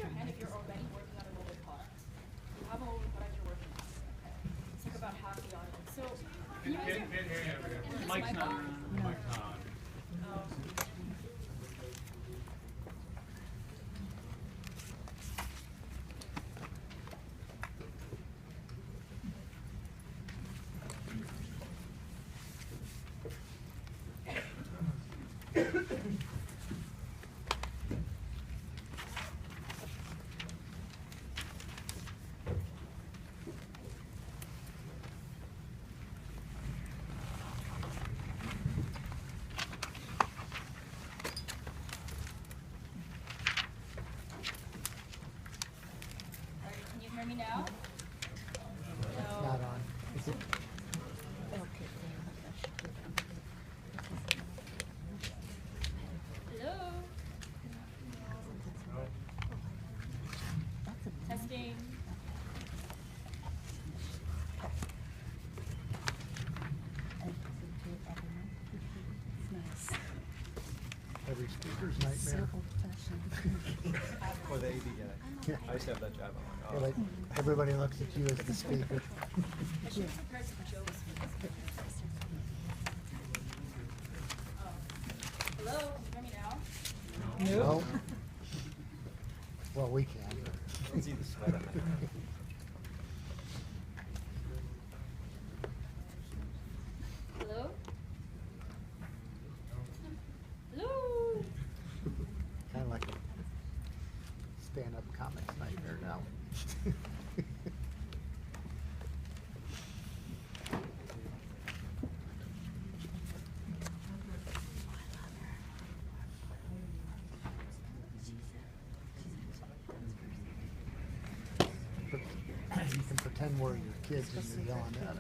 your hand if you're already working on a mobile product. You have a mobile product you're working on. It's like about half the audience. So can you raise your Mike's not on. Mike's not on. Oh. Can you hear me now? No. Not on. Is it? Hello? Testing. Every speaker's nightmare. Or the AV guy. Yeah. I used to have that job. I'm Yeah, like, like, everybody looks at you as the speaker. I should prepare some jokes. Oh. Hello? Can you hear me now? No. Well, we can. you can see the sweat on my hand. Hello? Hello? Kind of like a stand-up comics nightmare now. You can pretend we're your kids and you're yelling at us.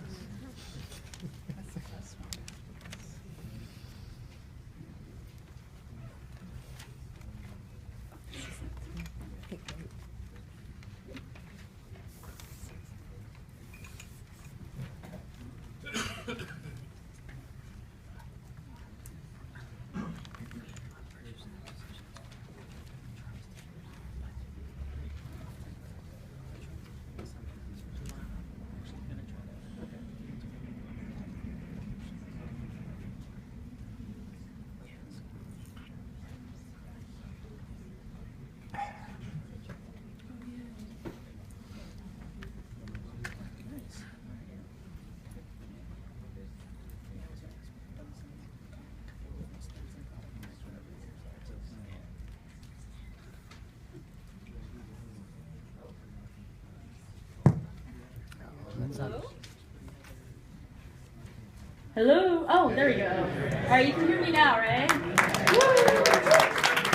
Hello? Hello? Oh, there we go. All right, you can hear me now, right? Woo!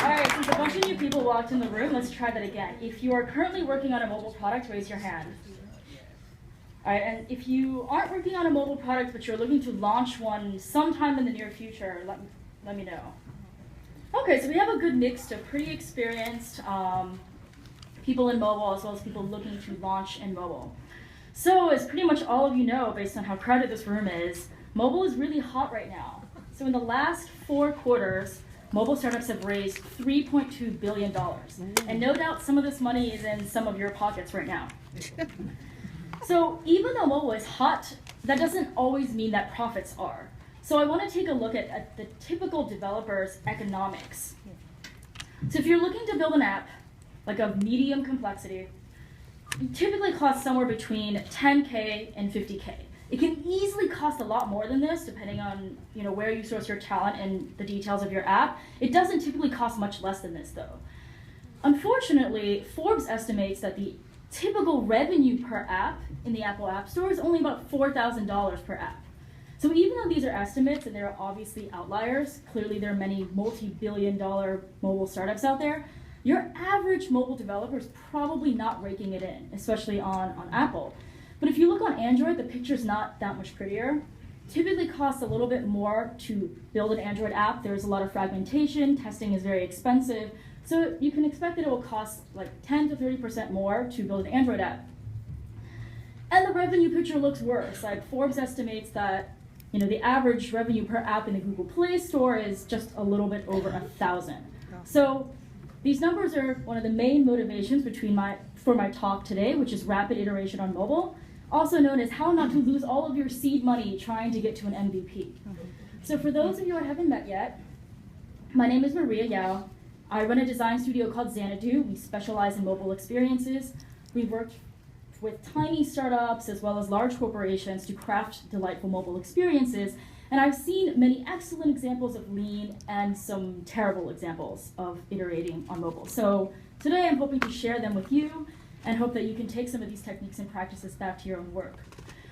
All right, since a bunch of new people walked in the room, let's try that again. If you are currently working on a mobile product, raise your hand. All right, and if you aren't working on a mobile product, but you're looking to launch one sometime in the near future, let me know. Okay, so we have a good mix of pretty experienced people in mobile as well as people looking to launch in mobile. So as pretty much all of you know, based on how crowded this room is, mobile is really hot right now. So in the last 4 quarters, mobile startups have raised $3.2 billion. And no doubt some of this money is in some of your pockets right now. So even though mobile is hot, that doesn't always mean that profits are. So I want to take a look at the typical developer's economics. So if you're looking to build an app, like of medium complexity, it typically costs somewhere between $10K and $50K. It can easily cost a lot more than this, depending on where you source your talent and the details of your app. It doesn't typically cost much less than this, though. Unfortunately, Forbes estimates that the typical revenue per app in the Apple App Store is only about $4,000 per app. So even though these are estimates and there are obviously outliers, clearly there are many multi-billion-dollar mobile startups out there, your average mobile developer is probably not raking it in, especially on Apple. But if you look on Android, the picture's not that much prettier. Typically costs a little bit more to build an Android app. There's a lot of fragmentation, testing is very expensive, so you can expect that it will cost like 10 to 30% more to build an Android app. And the revenue picture looks worse. Like Forbes estimates that the average revenue per app in the Google Play Store is just a little bit over 1,000. So These numbers are one of the main motivations for my talk today, which is rapid iteration on mobile, also known as how not to lose all of your seed money trying to get to an MVP. So for those of you I haven't met yet, my name is Mariya Yao. I run a design studio called Xanadu. We specialize in mobile experiences. We've worked with tiny startups as well as large corporations to craft delightful mobile experiences. And I've seen many excellent examples of lean and some terrible examples of iterating on mobile. So today I'm hoping to share them with you and hope that you can take some of these techniques and practices back to your own work.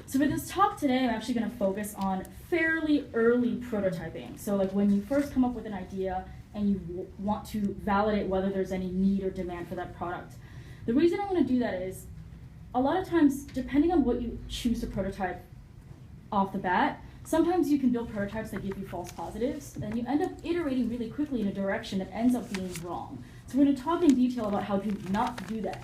So for this talk today, I'm actually going to focus on fairly early prototyping. So like when you first come up with an idea and you want to validate whether there's any need or demand for that product. The reason I want to do that is a lot of times, depending on what you choose to prototype off the bat, sometimes you can build prototypes that give you false positives, and you end up iterating really quickly in a direction that ends up being wrong. So we're going to talk in detail about how to not do that.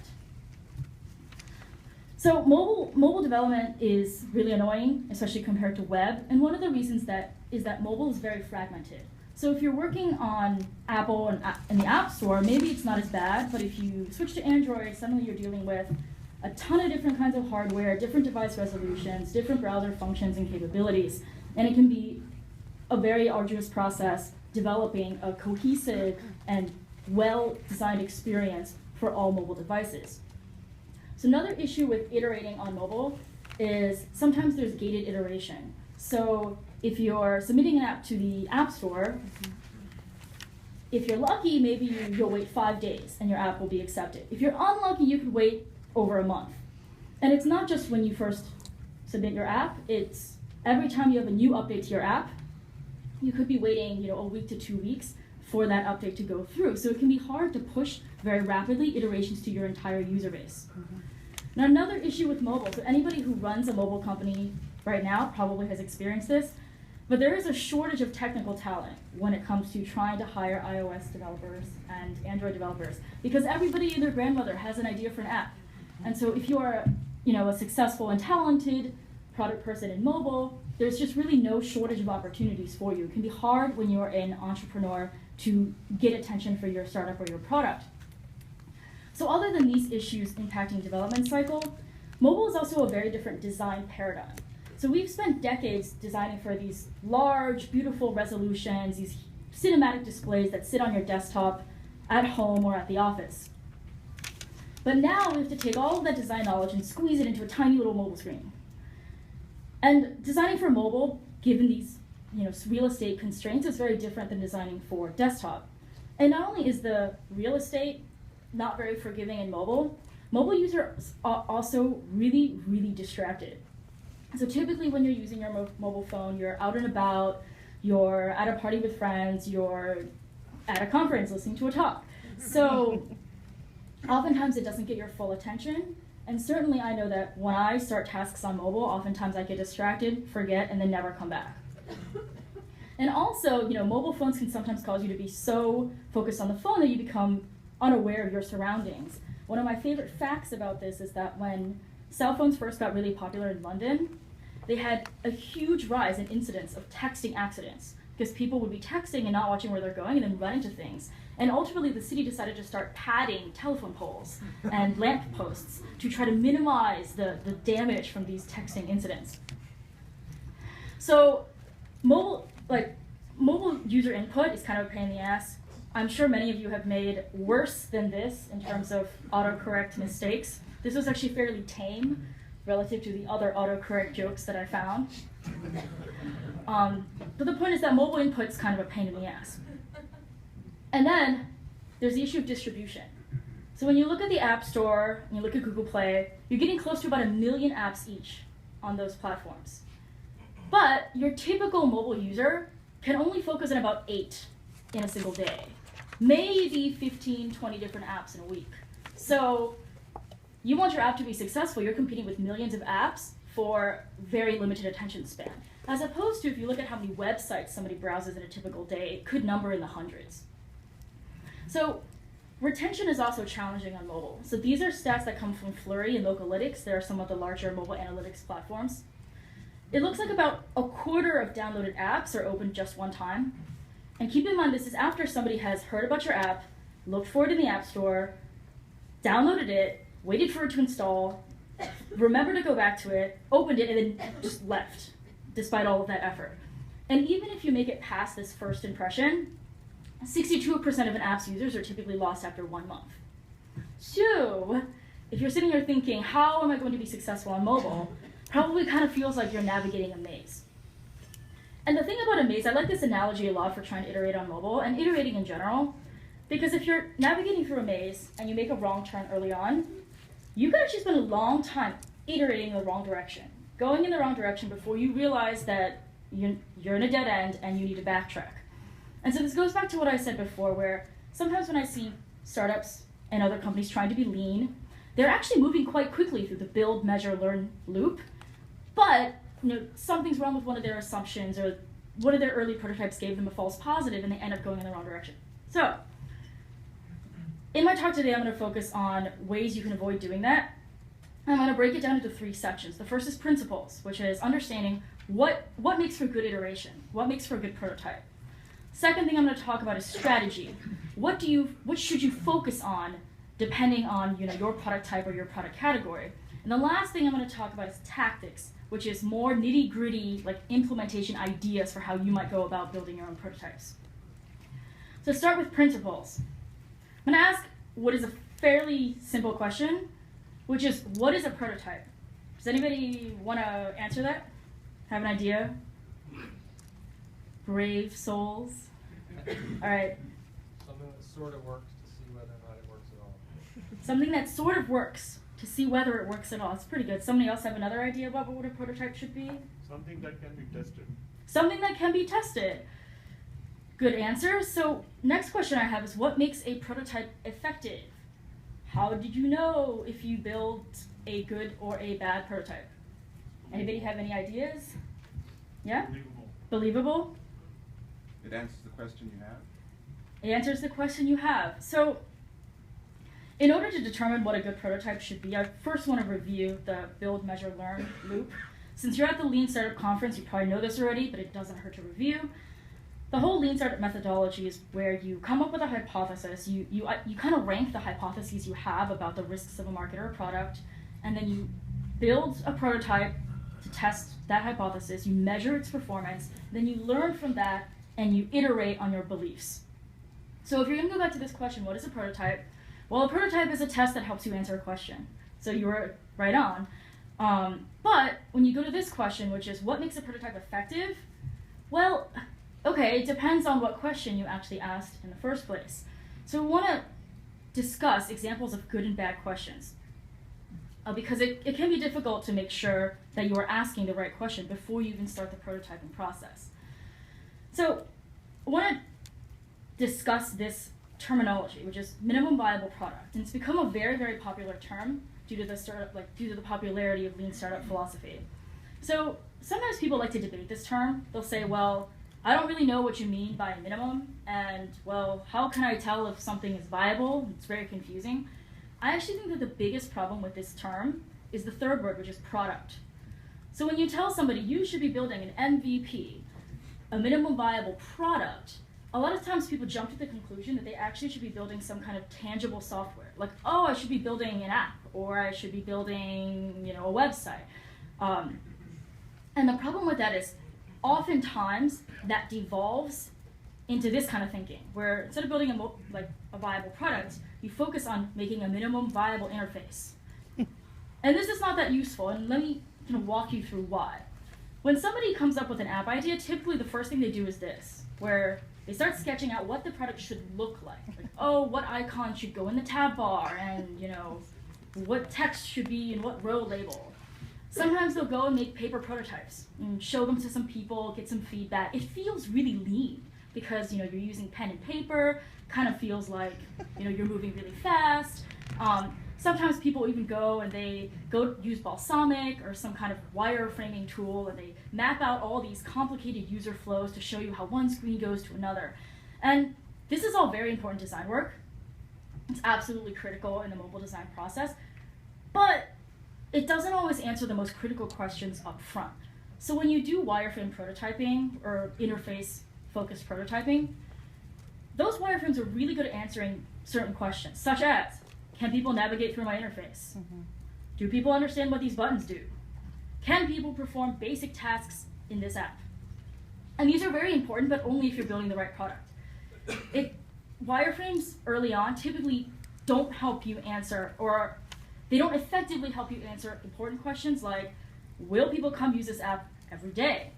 So mobile development is really annoying, especially compared to web, and one of the reasons is that mobile is very fragmented. So if you're working on Apple and in the App Store, maybe it's not as bad, but if you switch to Android, suddenly you're dealing with a ton of different kinds of hardware, different device resolutions, different browser functions and capabilities, and it can be a very arduous process developing a cohesive and well-designed experience for all mobile devices. So another issue with iterating on mobile is sometimes there's gated iteration. So if you're submitting an app to the App Store, if you're lucky, maybe you'll wait 5 days and your app will be accepted. If you're unlucky, you could wait over a month. And it's not just when you first submit your app, it's every time you have a new update to your app, you could be waiting a week to 2 weeks for that update to go through. So it can be hard to push very rapidly iterations to your entire user base. Now another issue with mobile, so anybody who runs a mobile company right now probably has experienced this, but there is a shortage of technical talent when it comes to trying to hire iOS developers and Android developers, because everybody and their grandmother has an idea for an app. And so if you are a successful and talented product person in mobile, there's just really no shortage of opportunities for you. It can be hard when you're an entrepreneur to get attention for your startup or your product. So other than these issues impacting development cycle, mobile is also a very different design paradigm. So we've spent decades designing for these large, beautiful resolutions, these cinematic displays that sit on your desktop at home or at the office. But now we have to take all of that design knowledge and squeeze it into a tiny little mobile screen. And designing for mobile, given these real estate constraints, is very different than designing for desktop. And not only is the real estate not very forgiving in mobile users are also really, really distracted. So typically when you're using your mobile phone, you're out and about, you're at a party with friends, you're at a conference listening to a talk. So oftentimes it doesn't get your full attention. And certainly I know that when I start tasks on mobile, oftentimes I get distracted, forget, and then never come back. And also, mobile phones can sometimes cause you to be so focused on the phone that you become unaware of your surroundings. One of my favorite facts about this is that when cell phones first got really popular in London, they had a huge rise in incidents of texting accidents because people would be texting and not watching where they're going and then run into things. And ultimately, the city decided to start padding telephone poles and lamp posts to try to minimize the damage from these texting incidents. So mobile user input is kind of a pain in the ass. I'm sure many of you have made worse than this in terms of autocorrect mistakes. This was actually fairly tame relative to the other autocorrect jokes that I found. But the point is that mobile input's kind of a pain in the ass. And then there's the issue of distribution. So when you look at the App Store, and you look at Google Play, you're getting close to about 1 million apps each on those platforms. But your typical mobile user can only focus on about 8 in a single day. Maybe 15, 20 different apps in a week. So you want your app to be successful, you're competing with millions of apps for very limited attention span. As opposed to if you look at how many websites somebody browses in a typical day, it could number in the hundreds. So retention is also challenging on mobile. So these are stats that come from Flurry and Localytics. They are some of the larger mobile analytics platforms. It looks like about a quarter of downloaded apps are opened just one time. And keep in mind, this is after somebody has heard about your app, looked for it in the App Store, downloaded it, waited for it to install, remembered to go back to it, opened it, and then just left, despite all of that effort. And even if you make it past this first impression, 62% of an app's users are typically lost after 1 month. So, if you're sitting here thinking, how am I going to be successful on mobile? Probably kind of feels like you're navigating a maze. And the thing about a maze, I like this analogy a lot for trying to iterate on mobile, and iterating in general, because if you're navigating through a maze and you make a wrong turn early on, you could actually spend a long time iterating in the wrong direction, going in the wrong direction before you realize that you're in a dead end and you need to backtrack. And so this goes back to what I said before, where sometimes when I see startups and other companies trying to be lean, they're actually moving quite quickly through the build, measure, learn loop, but something's wrong with one of their assumptions, or one of their early prototypes gave them a false positive and they end up going in the wrong direction. So, in my talk today, I'm going to focus on ways you can avoid doing that. I'm going to break it down into 3 sections. The first is principles, which is understanding what makes for good iteration, what makes for a good prototype. Second thing I'm going to talk about is strategy. What should you focus on depending on your product type or your product category? And the last thing I'm going to talk about is tactics, which is more nitty-gritty, like implementation ideas for how you might go about building your own prototypes. So start with principles. I'm going to ask what is a fairly simple question, which is, what is a prototype? Does anybody want to answer that? Have an idea? Brave souls. All right. Something that sort of works to see whether or not it works at all. Something that sort of works to see whether it works at all. It's pretty good. Somebody else have another idea about what a prototype should be? Something that can be tested. Something that can be tested. Good answer. So next question I have is, what makes a prototype effective? How did you know if you build a good or a bad prototype? Anybody have any ideas? Yeah? Believable. Believable? It answers the question you have. It answers the question you have. So in order to determine what a good prototype should be, I first want to review the build, measure, learn loop. Since you're at the Lean Startup Conference, you probably know this already, but it doesn't hurt to review. The whole Lean Startup methodology is where you come up with a hypothesis, you kind of rank the hypotheses you have about the risks of a market or a product, and then you build a prototype to test that hypothesis, you measure its performance, then you learn from that, and you iterate on your beliefs. So if you're going to go back to this question, what is a prototype? Well, a prototype is a test that helps you answer a question. So you were right on. But when you go to this question, which is, what makes a prototype effective? Well, okay, it depends on what question you actually asked in the first place. So we want to discuss examples of good and bad questions. Because it can be difficult to make sure that you are asking the right question before you even start the prototyping process. So I want to discuss this terminology, which is minimum viable product. And it's become a very, very popular term due to the popularity of Lean Startup philosophy. So sometimes people like to debate this term. They'll say, well, I don't really know what you mean by minimum, and well, how can I tell if something is viable? It's very confusing. I actually think that the biggest problem with this term is the third word, which is product. So when you tell somebody you should be building an MVP, a minimum viable product, a lot of times people jump to the conclusion that they actually should be building some kind of tangible software. Like, oh, I should be building an app, or I should be building, a website. And the problem with that is, oftentimes that devolves into this kind of thinking, where instead of building a viable product, you focus on making a minimum viable interface. And this is not that useful, and let me walk you through why. When somebody comes up with an app idea, typically the first thing they do is this, where they start sketching out what the product should look like. Oh, what icon should go in the tab bar, and what text should be in what row label. Sometimes they'll go and make paper prototypes and show them to some people, get some feedback. It feels really lean because you're using pen and paper. Kind of feels like you're moving really fast. Sometimes people even go and they use Balsamiq or some kind of wireframing tool, and they map out all these complicated user flows to show you how one screen goes to another. And this is all very important design work. It's absolutely critical in the mobile design process, but it doesn't always answer the most critical questions up front. So when you do wireframe prototyping or interface-focused prototyping, those wireframes are really good at answering certain questions, such as, can people navigate through my interface? Do people understand what these buttons do? Can people perform basic tasks in this app? And these are very important, but only if you're building the right product. Wireframes early on typically don't help you answer, or they don't effectively help you answer important questions like, will people come use this app every day?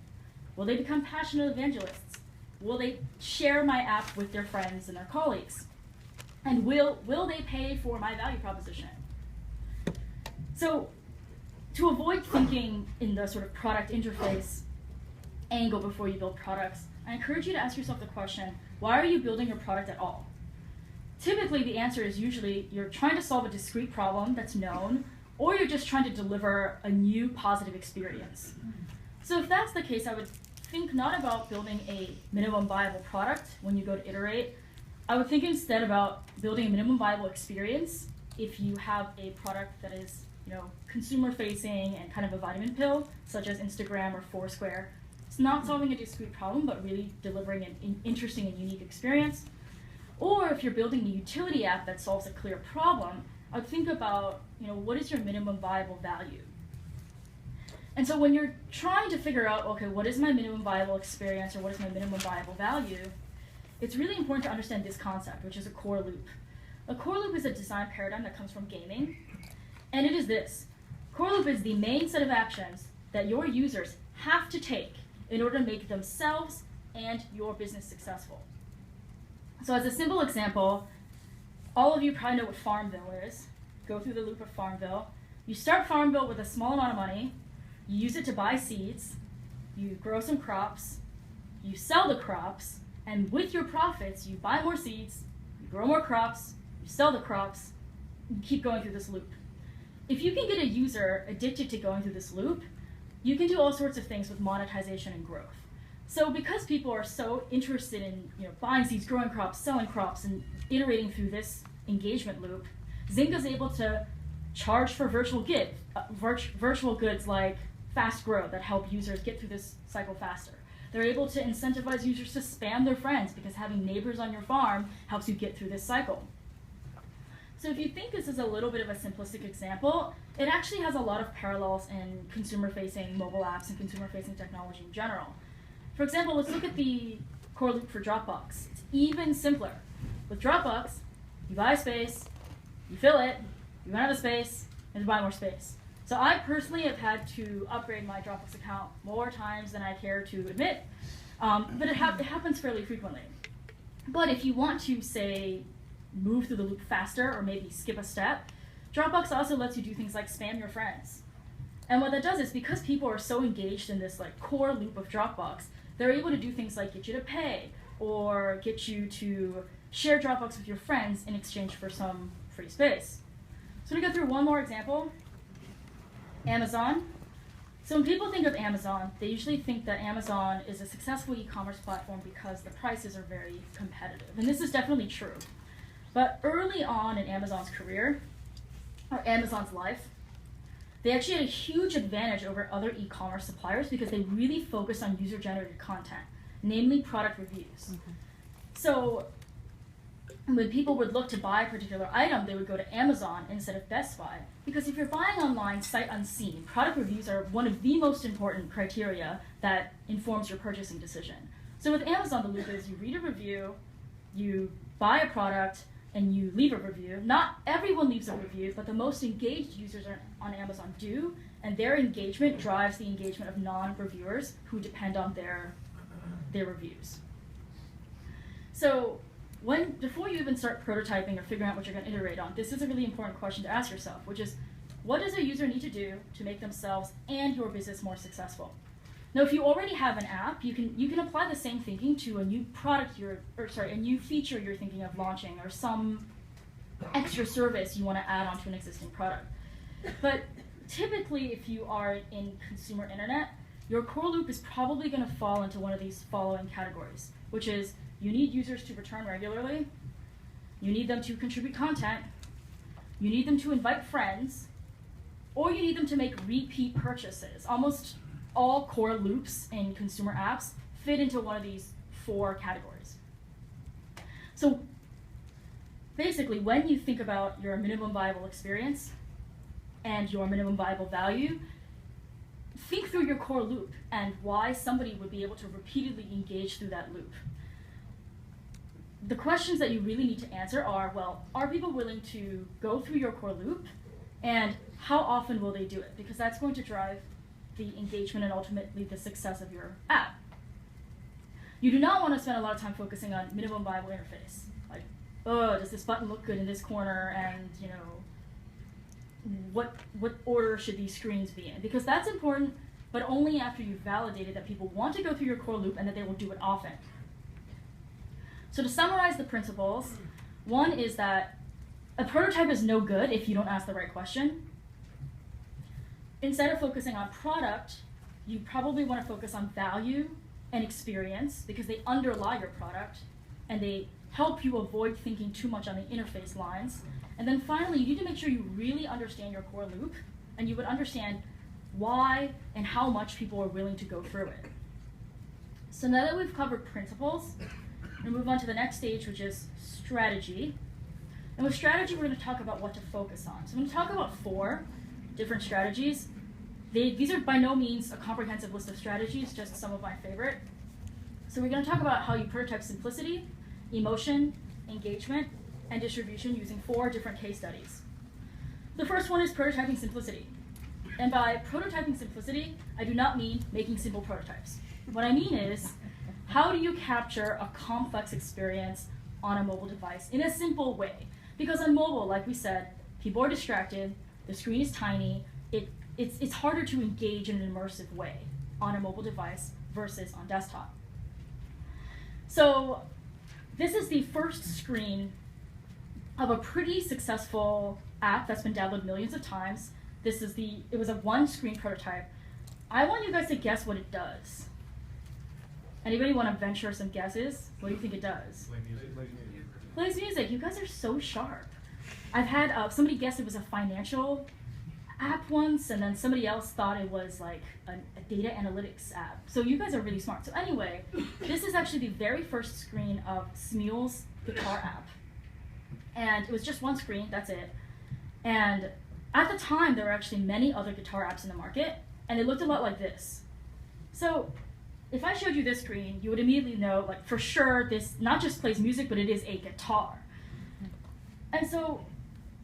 Will they become passionate evangelists? Will they share my app with their friends and their colleagues? And will they pay for my value proposition? So to avoid thinking in the sort of product interface angle before you build products, I encourage you to ask yourself the question, why are you building your product at all? Typically, the answer is usually you're trying to solve a discrete problem that's known, or you're just trying to deliver a new positive experience. So if that's the case, I would think not about building a minimum viable product when you go to iterate. I would think instead about building a minimum viable experience if you have a product that is, consumer facing and kind of a vitamin pill, such as Instagram or Foursquare. It's not solving a discrete problem, but really delivering an interesting and unique experience. Or if you're building a utility app that solves a clear problem, I would think about, what is your minimum viable value? And so when you're trying to figure out, okay, what is my minimum viable experience or what is my minimum viable value, it's really important to understand this concept, which is a core loop. A core loop is a design paradigm that comes from gaming, and it is this. Core loop is the main set of actions that your users have to take in order to make themselves and your business successful. So as a simple example, all of you probably know what Farmville is. Go through the loop of Farmville. You start Farmville with a small amount of money. You use it to buy seeds. You grow some crops. You sell the crops. And with your profits, you buy more seeds. You grow more crops. You sell the crops. You keep going through this loop. If you can get a user addicted to going through this loop, you can do all sorts of things with monetization and growth. So because people are so interested in buying seeds, growing crops, selling crops, and iterating through this engagement loop, Zynga's able to charge for virtual goods like fast grow that help users get through this cycle faster. They're able to incentivize users to spam their friends because having neighbors on your farm helps you get through this cycle. So if you think this is a little bit of a simplistic example, it actually has a lot of parallels in consumer-facing mobile apps and consumer-facing technology in general. For example, let's look at the core loop for Dropbox. It's even simpler. With Dropbox, you buy space, you fill it, you run out of space, and you buy more space. So I personally have had to upgrade my Dropbox account more times than I care to admit, but it happens fairly frequently. But if you want to, say, move through the loop faster or maybe skip a step, Dropbox also lets you do things like spam your friends. And what that does is because people are so engaged in this core loop of Dropbox, they're able to do things like get you to pay or get you to share Dropbox with your friends in exchange for some free space. So to go through one more example, Amazon. So when people think of Amazon, they usually think that Amazon is a successful e-commerce platform because the prices are very competitive. And this is definitely true. But early on in Amazon's career, or Amazon's life, they actually had a huge advantage over other e-commerce suppliers because they really focused on user-generated content, namely product reviews. So when people would look to buy a particular item, they would go to Amazon instead of Best Buy. Because if you're buying online, sight unseen, product reviews are one of the most important criteria that informs your purchasing decision. So with Amazon, the loop is you read a review, you buy a product, and you leave a review. Not everyone leaves a review, but the most engaged users on Amazon do, and their engagement drives the engagement of non-reviewers who depend on their reviews. So before you even start prototyping or figuring out what you're going to iterate on, this is a really important question to ask yourself, which is, what does a user need to do to make themselves and your business more successful? Now, if you already have an app, you can apply the same thinking to a new product a new feature you're thinking of launching, or some extra service you want to add onto an existing product. But typically, if you are in consumer internet, your core loop is probably going to fall into one of these following categories, which is you need users to return regularly, you need them to contribute content, you need them to invite friends, or you need them to make repeat purchases. Almost all core loops in consumer apps fit into one of these 4 categories. So basically, when you think about your minimum viable experience and your minimum viable value, think through your core loop and why somebody would be able to repeatedly engage through that loop. The questions that you really need to answer are, well, are people willing to go through your core loop, and how often will they do it? Because that's going to drive the engagement and ultimately the success of your app. You do not want to spend a lot of time focusing on minimum viable interface. Like, oh, does this button look good in this corner, and what order should these screens be in? Because that's important, but only after you've validated that people want to go through your core loop and that they will do it often. So to summarize the principles, one is that a prototype is no good if you don't ask the right question. Instead of focusing on product, you probably want to focus on value and experience, because they underlie your product and they help you avoid thinking too much on the interface lines. And then finally, you need to make sure you really understand your core loop, and you would understand why and how much people are willing to go through it. So now that we've covered principles, we'll move on to the next stage, which is strategy. And with strategy, we're going to talk about what to focus on. So I'm going to talk about 4 different strategies. These are by no means a comprehensive list of strategies, just some of my favorite. So we're going to talk about how you prototype simplicity, emotion, engagement, and distribution using 4 different case studies. The first one is prototyping simplicity. And by prototyping simplicity, I do not mean making simple prototypes. What I mean is, how do you capture a complex experience on a mobile device in a simple way? Because on mobile, like we said, people are distracted, the screen is tiny, it's harder to engage in an immersive way on a mobile device versus on desktop. So this is the first screen of a pretty successful app that's been downloaded millions of times. It was a 1-screen prototype. I want you guys to guess what it does. Anybody want to venture some guesses? What do you think it does? Play music. Plays music. You guys are so sharp. I've had somebody guess it was a financial app once, and then somebody else thought it was like a data analytics app. So you guys are really smart. So anyway, this is actually the very first screen of Smeal's guitar app. And it was just 1 screen, that's it. And at the time, there were actually many other guitar apps in the market, and it looked a lot like this. So if I showed you this screen, you would immediately know, like, for sure, this not just plays music, but it is a guitar. And so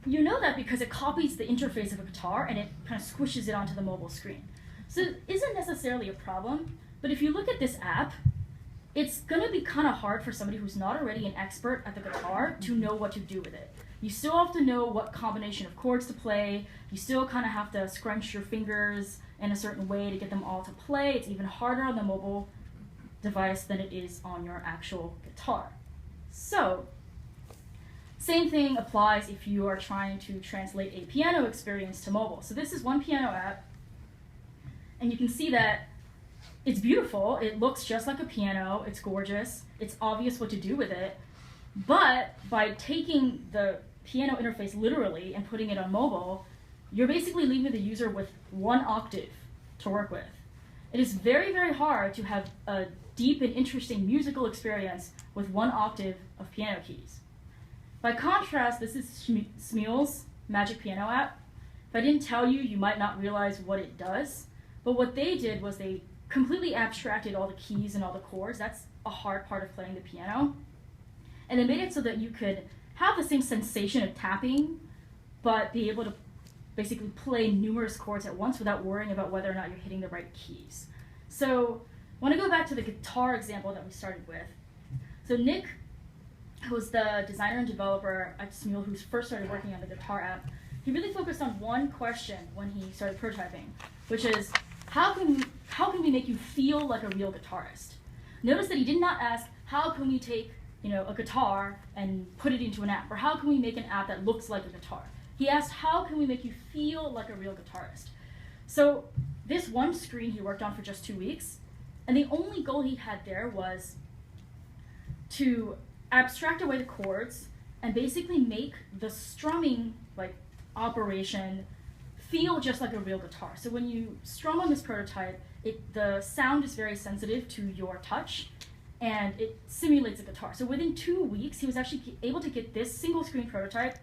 you know that because it copies the interface of a guitar and it kind of squishes it onto the mobile screen. So it isn't necessarily a problem, but if you look at this app, it's going to be kind of hard for somebody who's not already an expert at the guitar to know what to do with it. You still have to know what combination of chords to play. You still kind of have to scrunch your fingers in a certain way to get them all to play. It's even harder on the mobile device than it is on your actual guitar. So, same thing applies if you are trying to translate a piano experience to mobile. So this is one piano app, and you can see that it's beautiful. It looks just like a piano. It's gorgeous. It's obvious what to do with it. But by taking the piano interface literally and putting it on mobile, you're basically leaving the user with 1 octave to work with. It is very, very hard to have a deep and interesting musical experience with 1 octave of piano keys. By contrast, this is Smeal's Magic Piano app. If I didn't tell you, you might not realize what it does. But what they did was they completely abstracted all the keys and all the chords. That's a hard part of playing the piano. And they made it so that you could have the same sensation of tapping, but be able to basically play numerous chords at once without worrying about whether or not you're hitting the right keys. So I want to go back to the guitar example that we started with. So Nick, who was the designer and developer at Smeal, who first started working on the guitar app, he really focused on one question when he started prototyping, which is, how can we make you feel like a real guitarist? Notice that he did not ask, how can we take a guitar and put it into an app, or how can we make an app that looks like a guitar? He asked, how can we make you feel like a real guitarist? So this one screen he worked on for just 2 weeks, and the only goal he had there was to abstract away the chords and basically make the strumming operation feel just like a real guitar. So when you strum on this prototype, the sound is very sensitive to your touch, and it simulates a guitar. So within 2 weeks, he was actually able to get this single screen prototype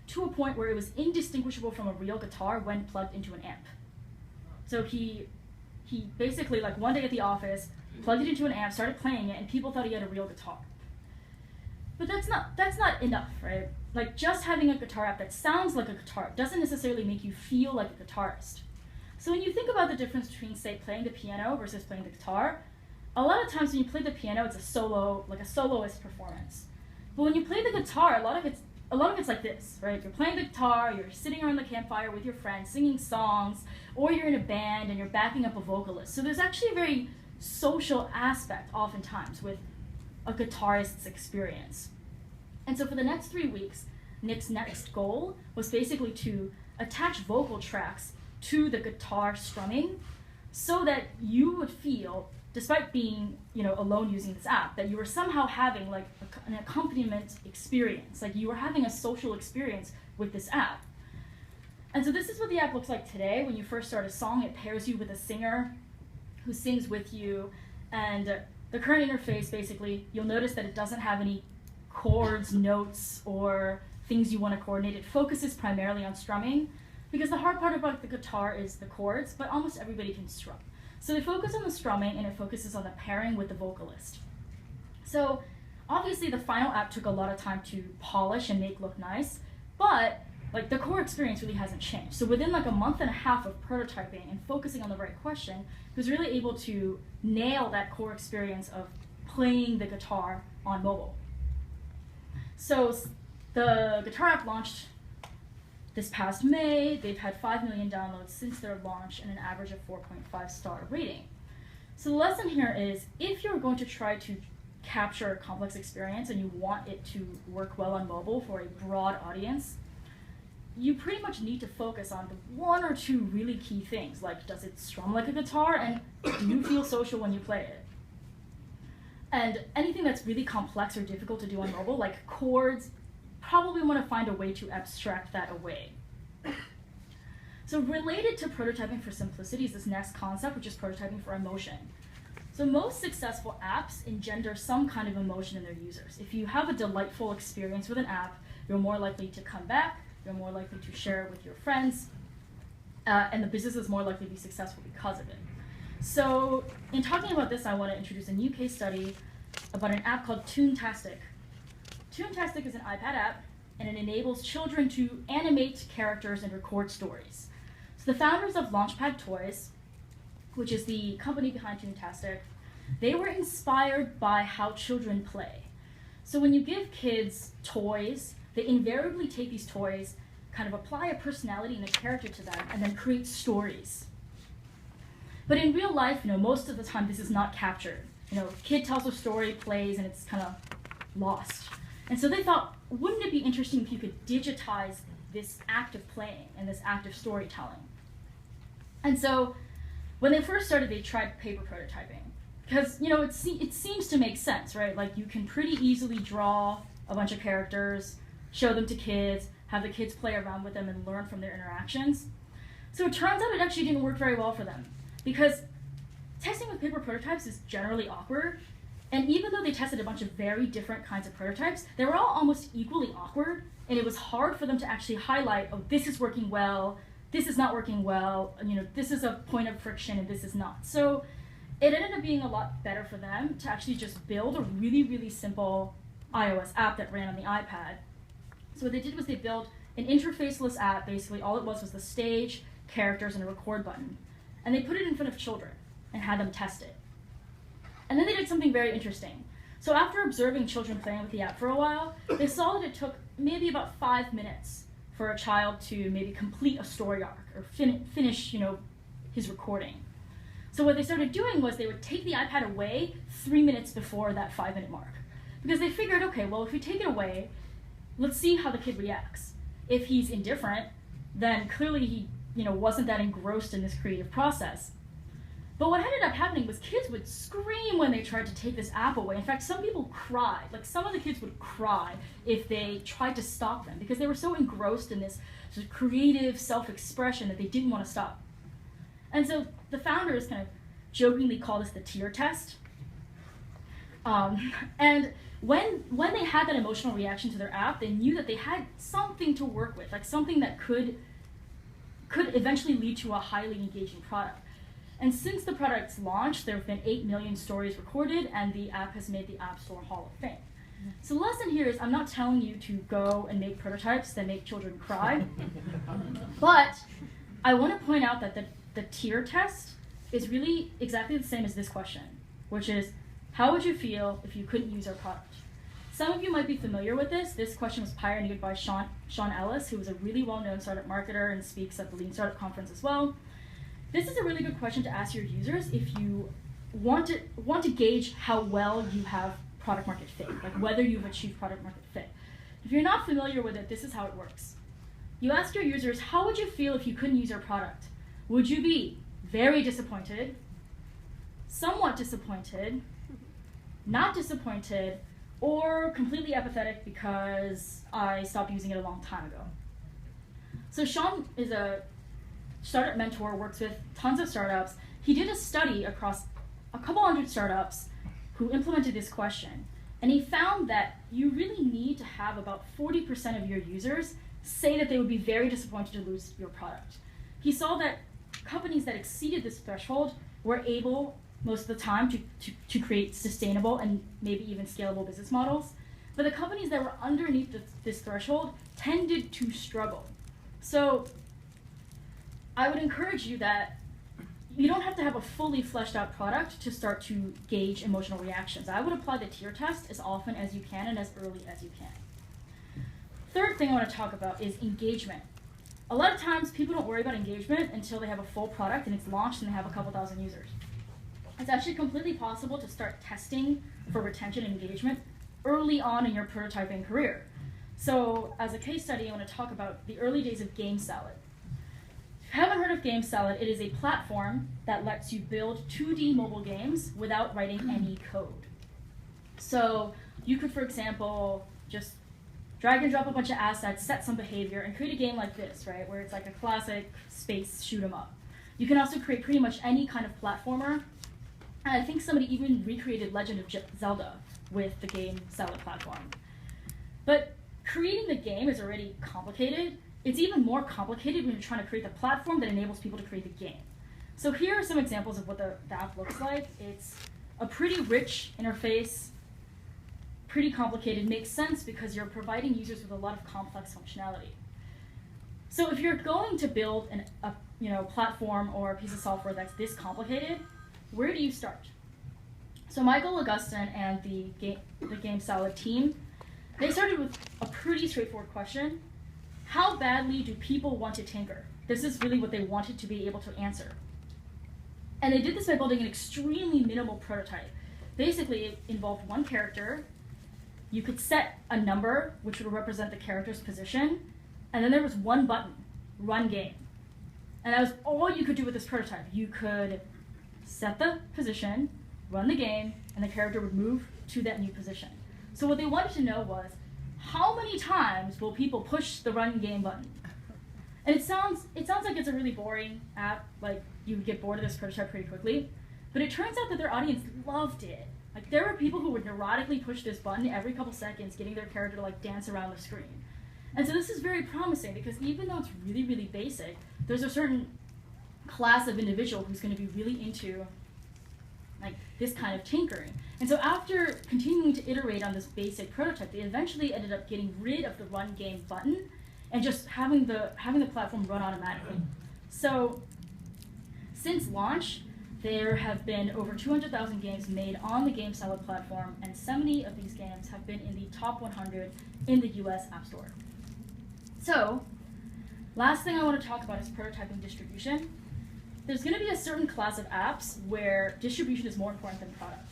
to a point where it was indistinguishable from a real guitar when plugged into an amp. So he basically, like one day at the office, plugged it into an amp, started playing it, and people thought he had a real guitar. But that's not enough, right? Like just having a guitar app that sounds like a guitar doesn't necessarily make you feel like a guitarist. So when you think about the difference between, say, playing the piano versus playing the guitar, a lot of times when you play the piano, it's a solo, like a soloist performance. But when you play the guitar, a lot of it's like this, right? You're playing the guitar, you're sitting around the campfire with your friends, singing songs, or you're in a band and you're backing up a vocalist. So there's actually a very social aspect oftentimes with a guitarist's experience. And so for the next 3 weeks, Nick's next goal was basically to attach vocal tracks to the guitar strumming so that you would feel, despite being alone using this app, that you were somehow having like an accompaniment experience, like you were having a social experience with this app. And so this is what the app looks like today. When you first start a song, it pairs you with a singer who sings with you, and the current interface, basically, you'll notice that it doesn't have any chords, notes, or things you want to coordinate. It focuses primarily on strumming, because the hard part about the guitar is the chords, but almost everybody can strum. So they focus on the strumming, and it focuses on the pairing with the vocalist. So obviously the final app took a lot of time to polish and make look nice, but like the core experience really hasn't changed. So within like a month and a half of prototyping and focusing on the right question, he was really able to nail that core experience of playing the guitar on mobile. So the guitar app launched this past May. They've had 5 million downloads since their launch and an average of 4.5 star rating. So the lesson here is, if you're going to try to capture a complex experience and you want it to work well on mobile for a broad audience, you pretty much need to focus on the 1 or 2 really key things, like does it strum like a guitar, and do you feel social when you play it? And anything that's really complex or difficult to do on mobile, like chords, probably want to find a way to abstract that away. So related to prototyping for simplicity is this next concept, which is prototyping for emotion. So most successful apps engender some kind of emotion in their users. If you have a delightful experience with an app, you're more likely to come back, you're more likely to share it with your friends, and the business is more likely to be successful because of it. So in talking about this, I want to introduce a new case study about an app called Toontastic. Toontastic is an iPad app, and it enables children to animate characters and record stories. So the founders of Launchpad Toys, which is the company behind Toontastic, they were inspired by how children play. So when you give kids toys, they invariably take these toys, kind of apply a personality and a character to them, and then create stories. But in real life, most of the time this is not captured. A kid tells a story, plays, and it's kind of lost. And so they thought, wouldn't it be interesting if you could digitize this act of playing and this act of storytelling? And so when they first started, they tried paper prototyping. Because, it seems to make sense, right? Like, you can pretty easily draw a bunch of characters, show them to kids, have the kids play around with them and learn from their interactions. So it turns out it actually didn't work very well for them, because testing with paper prototypes is generally awkward, and even though they tested a bunch of very different kinds of prototypes, they were all almost equally awkward, and it was hard for them to actually highlight, oh, this is working well, this is not working well, this is a point of friction and this is not. So it ended up being a lot better for them to actually just build a really, really simple iOS app that ran on the iPad. So what they did was they built an interfaceless app. Basically all it was the stage, characters, and a record button. And they put it in front of children and had them test it. And then they did something very interesting. So after observing children playing with the app for a while, they saw that it took maybe about 5 minutes for a child to maybe complete a story arc or finish his recording. So what they started doing was they would take the iPad away 3 minutes before that 5-minute mark. Because they figured, okay, well, if we take it away, let's see how the kid reacts. If he's indifferent, then clearly he wasn't that engrossed in this creative process. But what ended up happening was kids would scream when they tried to take this app away. In fact, some people cried. Like, some of the kids would cry if they tried to stop them, because they were so engrossed in this sort of creative self-expression that they didn't want to stop. And so the founders kind of jokingly call this the tear test. And when they had that emotional reaction to their app, they knew that they had something to work with, like something that could eventually lead to a highly engaging product. And since the product's launch, there have been 8 million stories recorded, and the app has made the App Store Hall of Fame. So the lesson here is I'm not telling you to go and make prototypes that make children cry, but I want to point out that the tier test is really exactly the same as this question, which is, how would you feel if you couldn't use our product? Some of you might be familiar with this. This question was pioneered by Sean Ellis, who is a really well-known startup marketer and speaks at the Lean Startup Conference as well. This is a really good question to ask your users if you want to gauge how well you have product market fit, like whether you've achieved product market fit. If you're not familiar with it, this is how it works. You ask your users, how would you feel if you couldn't use our product? Would you be very disappointed, somewhat disappointed, not disappointed, or completely apathetic because I stopped using it a long time ago? So Sean is a startup mentor, works with tons of startups. He did a study across a couple hundred startups who implemented this question, and he found that you really need to have about 40% of your users say that they would be very disappointed to lose your product. He saw that companies that exceeded this threshold were able, most of the time, to create sustainable and maybe even scalable business models, but the companies that were underneath this threshold tended to struggle. So I would encourage you that you don't have to have a fully fleshed out product to start to gauge emotional reactions. I would apply the tier test as often as you can and as early as you can. Third thing I want to talk about is engagement. A lot of times people don't worry about engagement until they have a full product and it's launched and they have a couple thousand users. It's actually completely possible to start testing for retention and engagement early on in your prototyping career. So as a case study, I want to talk about the early days of Game Salad. If you haven't heard of Game Salad, it is a platform that lets you build 2D mobile games without writing any code. So you could, for example, just drag and drop a bunch of assets, set some behavior, and create a game like this, right, where it's like a classic space shoot 'em up. You can also create pretty much any kind of platformer. And I think somebody even recreated Legend of Zelda with the Game Salad platform. But creating the game is already complicated. It's even more complicated when you're trying to create the platform that enables people to create the game. So here are some examples of what the app looks like. It's a pretty rich interface, pretty complicated, makes sense because you're providing users with a lot of complex functionality. So if you're going to build a platform or a piece of software that's this complicated, where do you start? So Michael Augustin and the Game Salad team, they started with a pretty straightforward question. How badly do people want to tinker? This is really what they wanted to be able to answer. And they did this by building an extremely minimal prototype. Basically, it involved one character. You could set a number, which would represent the character's position, and then there was one button, run game. And that was all you could do with this prototype. You could set the position, run the game, and the character would move to that new position. So what they wanted to know was, how many times will people push the run game button? And it sounds like it's a really boring app, like you would get bored of this prototype pretty quickly, but it turns out that their audience loved it. Like there were people who would neurotically push this button every couple seconds, getting their character to like dance around the screen. And so this is very promising because even though it's really, really basic, there's a certain class of individual who's going to be really into like this kind of tinkering. And so after continuing to iterate on this basic prototype, they eventually ended up getting rid of the run game button and just having the platform run automatically. So since launch, there have been over 200,000 games made on the Game Salad platform, and 70 of these games have been in the top 100 in the US App Store. So, last thing I want to talk about is prototyping distribution. There's going to be a certain class of apps where distribution is more important than product.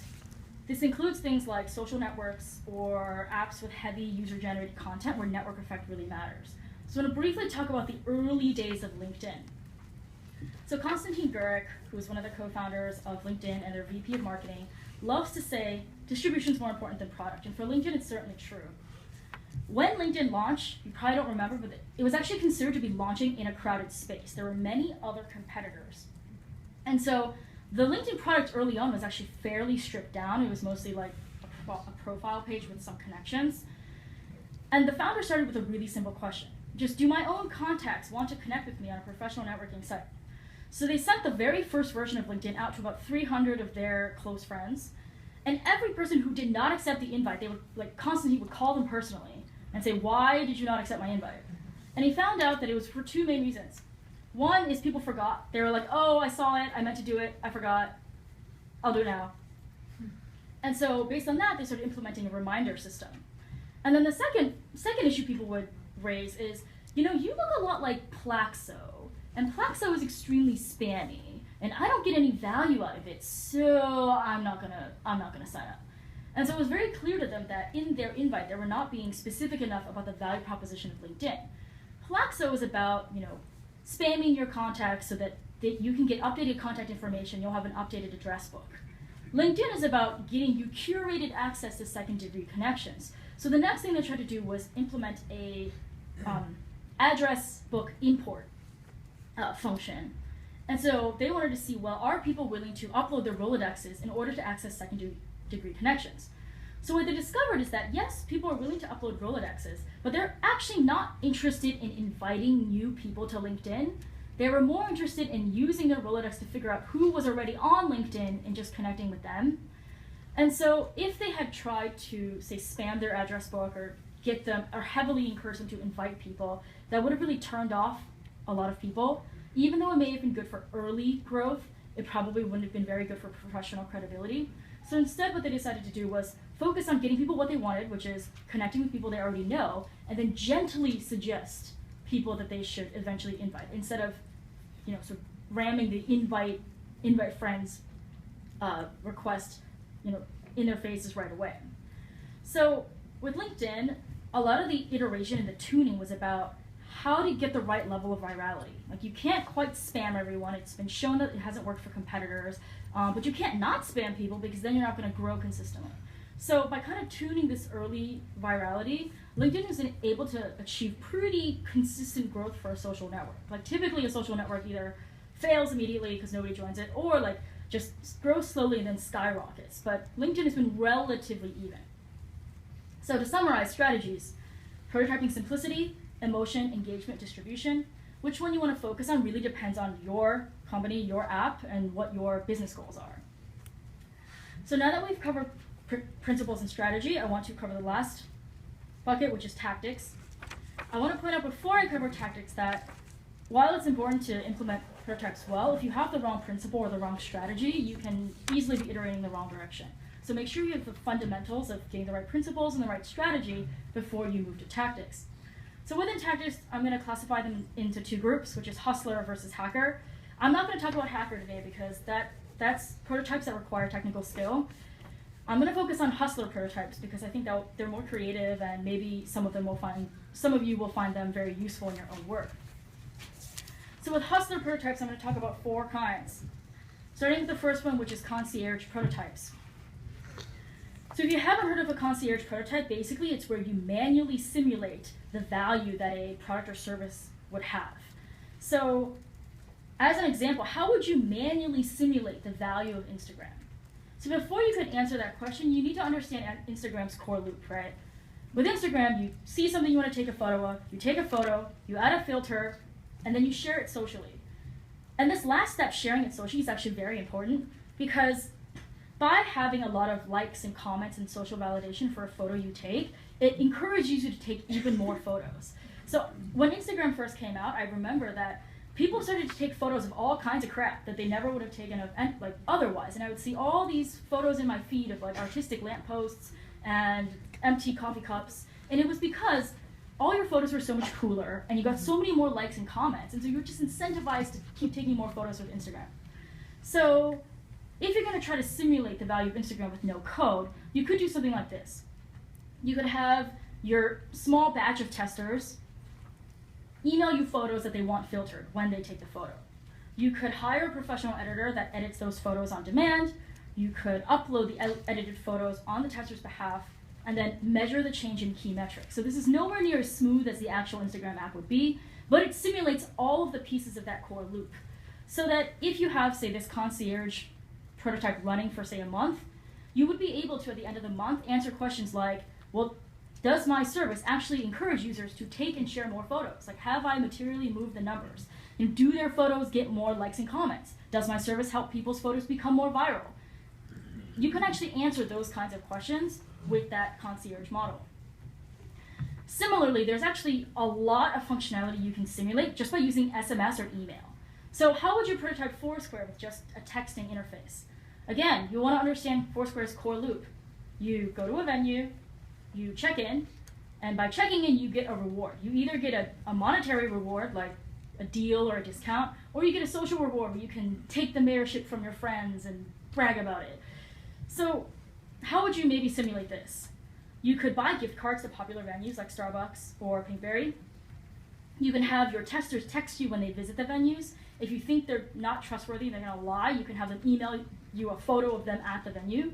This includes things like social networks or apps with heavy user-generated content where network effect really matters. So I'm going to briefly talk about the early days of LinkedIn. So Konstantin Gurek, who is one of the co-founders of LinkedIn and their VP of marketing, loves to say distribution is more important than product. And for LinkedIn, it's certainly true. When LinkedIn launched, you probably don't remember, but it was actually considered to be launching in a crowded space. There were many other competitors. And so the LinkedIn product early on was actually fairly stripped down. It was mostly like a a profile page with some connections. And the founder started with a really simple question. Just, do my own contacts want to connect with me on a professional networking site? So they sent the very first version of LinkedIn out to about 300 of their close friends. And every person who did not accept the invite, they would constantly would call them personally and say, why did you not accept my invite? And he found out that it was for two main reasons. One is people forgot. They were like, oh, I saw it, I meant to do it, I forgot, I'll do it now. And so based on that, they started implementing a reminder system. And then the second issue people would raise is, you look a lot like Plaxo, and Plaxo is extremely spammy, and I don't get any value out of it, so I'm not gonna sign up. And so it was very clear to them that in their invite, they were not being specific enough about the value proposition of LinkedIn. Plaxo is about, spamming your contacts so that you can get updated contact information, you'll have an updated address book. LinkedIn is about getting you curated access to second-degree connections. So the next thing they tried to do was implement a address book import function. And so they wanted to see, well, are people willing to upload their Rolodexes in order to access second-degree connections? So what they discovered is that, yes, people are willing to upload Rolodexes, but they're actually not interested in inviting new people to LinkedIn. They were more interested in using their Rolodex to figure out who was already on LinkedIn and just connecting with them. And so if they had tried to, say, spam their address book or get them, or heavily encourage them to invite people, that would have really turned off a lot of people. Even though it may have been good for early growth, it probably wouldn't have been very good for professional credibility. So instead what they decided to do was focus on getting people what they wanted, which is connecting with people they already know, and then gently suggest people that they should eventually invite, instead of sort of ramming the invite friends request in their faces right away. So with LinkedIn, a lot of the iteration and the tuning was about how to get the right level of virality. Like, you can't quite spam everyone. It's been shown that it hasn't worked for competitors, but you can't not spam people because then you're not going to grow consistently. So by kind of tuning this early virality, LinkedIn was able to achieve pretty consistent growth for a social network. Like, typically a social network either fails immediately because nobody joins it, or like just grows slowly and then skyrockets. But LinkedIn has been relatively even. So to summarize strategies: prototyping simplicity, emotion, engagement, distribution. Which one you want to focus on really depends on your company, your app, and what your business goals are. So now that we've covered principles and strategy, I want to cover the last bucket, which is tactics. I want to point out before I cover tactics that while it's important to implement prototypes well, if you have the wrong principle or the wrong strategy, you can easily be iterating in the wrong direction. So make sure you have the fundamentals of getting the right principles and the right strategy before you move to tactics. So within tactics, I'm going to classify them into two groups, which is hustler versus hacker. I'm not going to talk about hacker today because that's prototypes that require technical skill. I'm going to focus on hustler prototypes because I think that they're more creative, and maybe some of you will find them very useful in your own work. So with hustler prototypes, I'm going to talk about 4 kinds. Starting with the first one, which is concierge prototypes. So if you haven't heard of a concierge prototype, basically it's where you manually simulate the value that a product or service would have. So as an example, how would you manually simulate the value of Instagram? So before you could answer that question, you need to understand Instagram's core loop, right? With Instagram, you see something you want to take a photo of, you take a photo, you add a filter, and then you share it socially. And this last step, sharing it socially, is actually very important because by having a lot of likes and comments and social validation for a photo you take, it encourages you to take even more photos. So when Instagram first came out, I remember that people started to take photos of all kinds of crap that they never would have taken of otherwise. And I would see all these photos in my feed of artistic lampposts and empty coffee cups. And it was because all your photos were so much cooler and you got so many more likes and comments. And so you were just incentivized to keep taking more photos with Instagram. So if you're going to try to simulate the value of Instagram with no code, you could do something like this. You could have your small batch of testers email you photos that they want filtered when they take the photo. You could hire a professional editor that edits those photos on demand. You could upload the edited photos on the tester's behalf and then measure the change in key metrics. So this is nowhere near as smooth as the actual Instagram app would be, but it simulates all of the pieces of that core loop. So that if you have, say, this concierge prototype running for, say, a month, you would be able to, at the end of the month, answer questions like, well, does my service actually encourage users to take and share more photos? Like, have I materially moved the numbers? And do their photos get more likes and comments? Does my service help people's photos become more viral? You can actually answer those kinds of questions with that concierge model. Similarly, there's actually a lot of functionality you can simulate just by using SMS or email. So how would you prototype Foursquare with just a texting interface? Again, you want to understand Foursquare's core loop. You go to a venue, you check in, and by checking in, you get a reward. You either get a monetary reward, like a deal or a discount, or you get a social reward where you can take the mayorship from your friends and brag about it. So how would you maybe simulate this? You could buy gift cards to popular venues like Starbucks or Pinkberry. You can have your testers text you when they visit the venues. If you think they're not trustworthy, they're going to lie, you can have them email you a photo of them at the venue.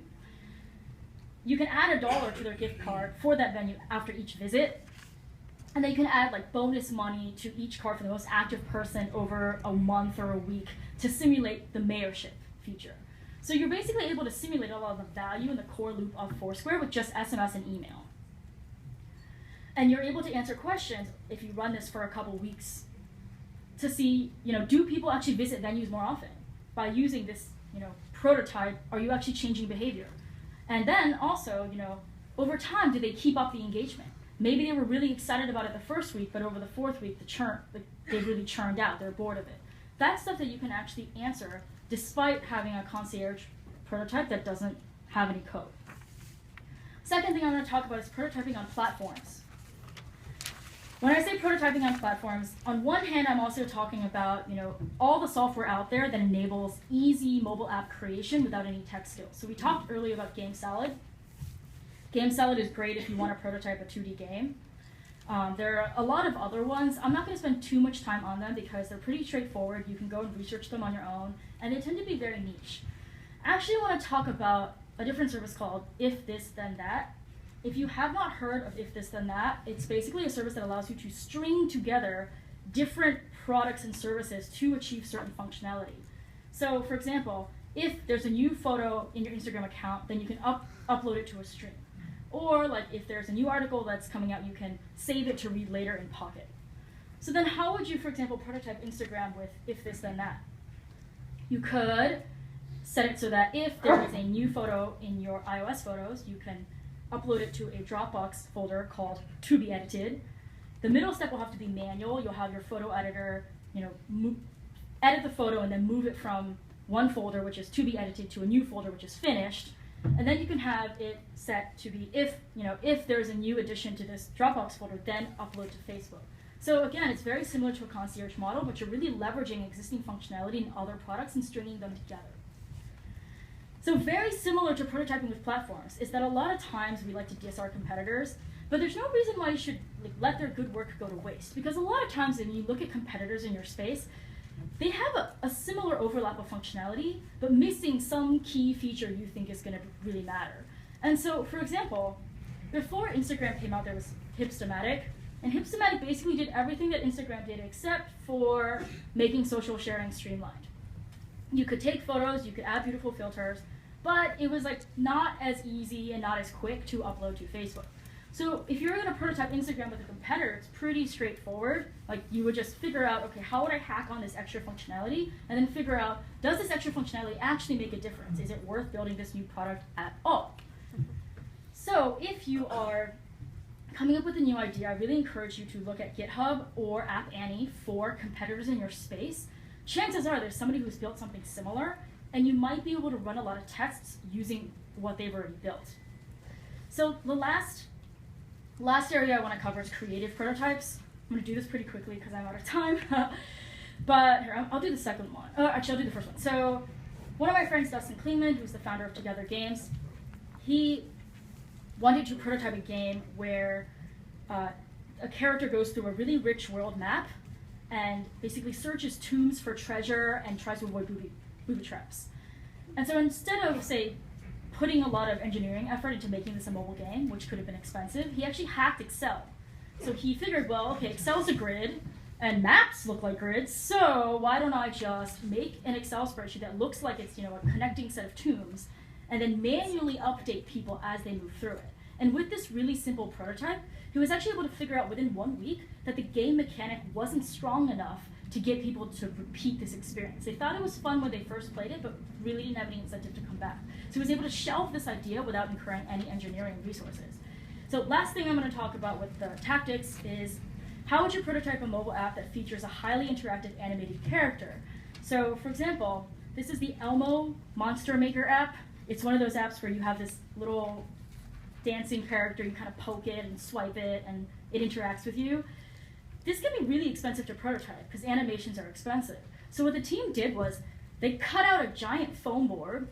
You can add $1 to their gift card for that venue after each visit. And then you can add like bonus money to each card for the most active person over a month or a week to simulate the mayorship feature. So you're basically able to simulate a lot of the value in the core loop of Foursquare with just SMS and email. And you're able to answer questions if you run this for a couple weeks to see, do people actually visit venues more often? By using this, prototype, are you actually changing behavior? And then also, over time, do they keep up the engagement? Maybe they were really excited about it the first week, but over the fourth week, they really churned out. They're bored of it. That's stuff that you can actually answer despite having a concierge prototype that doesn't have any code. Second thing I'm going to talk about is prototyping on platforms. When I say prototyping on platforms, on one hand, I'm also talking about all the software out there that enables easy mobile app creation without any tech skills. So we talked earlier about GameSalad. GameSalad is great if you want to prototype a 2D game. There are a lot of other ones. I'm not going to spend too much time on them because they're pretty straightforward. You can go and research them on your own, and they tend to be very niche. I actually want to talk about a different service called If This Then That. If you have not heard of If This Then That, it's basically a service that allows you to string together different products and services to achieve certain functionality. So, for example, if there's a new photo in your Instagram account, then you can upload it to a string. Or like if there's a new article that's coming out, you can save it to read later in Pocket. So then how would you, for example, prototype Instagram with If This Then That? You could set it so that if there is a new photo in your iOS photos, you can upload it to a Dropbox folder called To Be Edited. The middle step will have to be manual. You'll have your photo editor, edit the photo and then move it from one folder, which is To Be Edited, to a new folder, which is Finished. And then you can have it set to be if there's a new addition to this Dropbox folder, then upload to Facebook. So again, it's very similar to a concierge model, but you're really leveraging existing functionality in other products and stringing them together. So very similar to prototyping with platforms is that a lot of times we like to diss our competitors, but there's no reason why you should let their good work go to waste. Because a lot of times when you look at competitors in your space, they have a similar overlap of functionality, but missing some key feature you think is going to really matter. And so, for example, before Instagram came out, there was Hipstamatic. And Hipstamatic basically did everything that Instagram did except for making social sharing streamlined. You could take photos, you could add beautiful filters, but it was not as easy and not as quick to upload to Facebook. So if you're going to prototype Instagram with a competitor, it's pretty straightforward. You would just figure out, okay, how would I hack on this extra functionality? And then figure out, does this extra functionality actually make a difference? Is it worth building this new product at all? So if you are coming up with a new idea, I really encourage you to look at GitHub or App Annie for competitors in your space. Chances are there's somebody who's built something similar, and you might be able to run a lot of tests using what they've already built. So the last area I want to cover is creative prototypes. I'm going to do this pretty quickly because I'm out of time. But here, I'll do the second one. Actually, I'll do the first one. So one of my friends, Dustin Klingman, who's the founder of Together Games, he wanted to prototype a game where a character goes through a really rich world map and basically searches tombs for treasure and tries to avoid booby traps. And so instead of, say, putting a lot of engineering effort into making this a mobile game, which could have been expensive, he actually hacked Excel. So he figured, well, okay, Excel's a grid, and maps look like grids, so why don't I just make an Excel spreadsheet that looks like it's a connecting set of tombs, and then manually update people as they move through it. And with this really simple prototype, he was actually able to figure out within 1 week that the game mechanic wasn't strong enough to get people to repeat this experience. They thought it was fun when they first played it, but really didn't have any incentive to come back. So he was able to shelve this idea without incurring any engineering resources. So last thing I'm going to talk about with the tactics is how would you prototype a mobile app that features a highly interactive animated character? So for example, this is the Elmo Monster Maker app. It's one of those apps where you have this little dancing character, you kind of poke it and swipe it and it interacts with you. This can be really expensive to prototype because animations are expensive. So what the team did was they cut out a giant foam board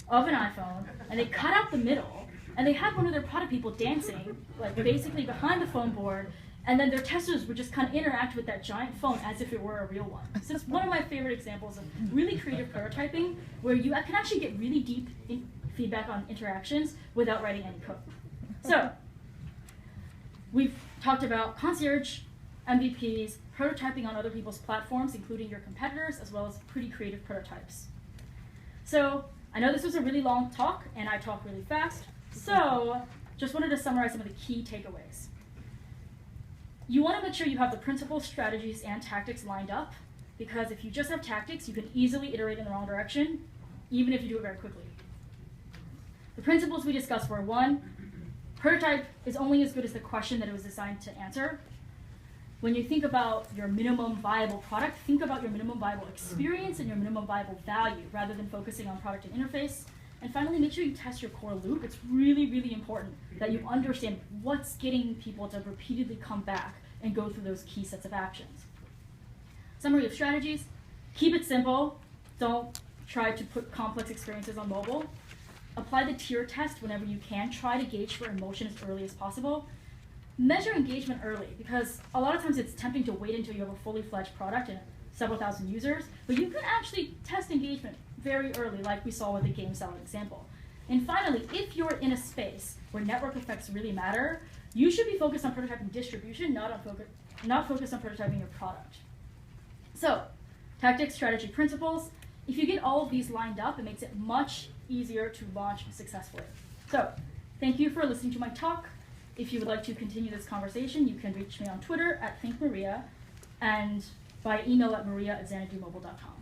of an iPhone and they cut out the middle and they had one of their product people dancing like basically behind the foam board, and then their testers would just kind of interact with that giant phone as if it were a real one. So it's one of my favorite examples of really creative prototyping where you can actually get really deep feedback on interactions without writing any code. So we've talked about Concierge, MVPs, prototyping on other people's platforms, including your competitors, as well as pretty creative prototypes. So I know this was a really long talk, and I talk really fast, so just wanted to summarize some of the key takeaways. You want to make sure you have the principles, strategies, and tactics lined up, because if you just have tactics, you can easily iterate in the wrong direction, even if you do it very quickly. The principles we discussed were: 1, prototype is only as good as the question that it was designed to answer. When you think about your minimum viable product, think about your minimum viable experience and your minimum viable value rather than focusing on product and interface. And finally, make sure you test your core loop. It's really, really important that you understand what's getting people to repeatedly come back and go through those key sets of actions. Summary of strategies: keep it simple. Don't try to put complex experiences on mobile. Apply the tier test whenever you can. Try to gauge for emotion as early as possible. Measure engagement early, because a lot of times it's tempting to wait until you have a fully fledged product and several thousand users, but you can actually test engagement very early, like we saw with the game selling example. And finally, if you're in a space where network effects really matter, you should be focused on prototyping distribution, not focused on prototyping your product. So, tactics, strategy, principles. If you get all of these lined up, it makes it much easier to launch successfully. So, thank you for listening to my talk. If you would like to continue this conversation, you can reach me on Twitter @thinkmaria and by email at maria@xanadumobile.com.